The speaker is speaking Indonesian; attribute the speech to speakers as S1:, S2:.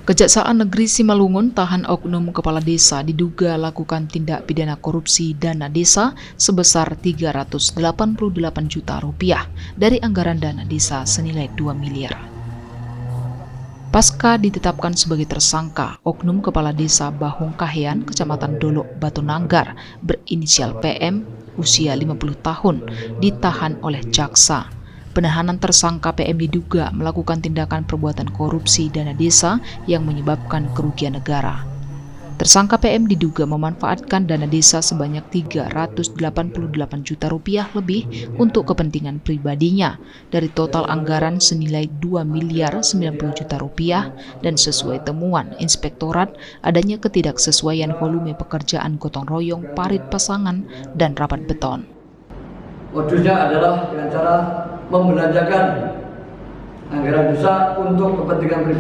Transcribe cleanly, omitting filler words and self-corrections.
S1: Kejaksaan Negeri Simalungun tahan oknum kepala desa diduga lakukan tindak pidana korupsi dana desa sebesar Rp388 juta dari anggaran dana desa senilai 2 miliar. Pasca ditetapkan sebagai tersangka, oknum kepala desa Bahung Kahean, Kecamatan Dolok, Batu Nanggar, berinisial PM, usia 50 tahun, ditahan oleh jaksa. Penahanan tersangka PM diduga melakukan tindakan perbuatan korupsi dana desa yang menyebabkan kerugian negara. Tersangka PM diduga memanfaatkan dana desa sebanyak Rp388 juta lebih untuk kepentingan pribadinya dari total anggaran senilai Rp2.090 juta dan sesuai temuan Inspektorat adanya ketidaksesuaian volume pekerjaan gotong royong parit pasangan dan rapat beton.
S2: Modusnya adalah dengan cara membelanjakan anggaran desa untuk kepentingan pribadi.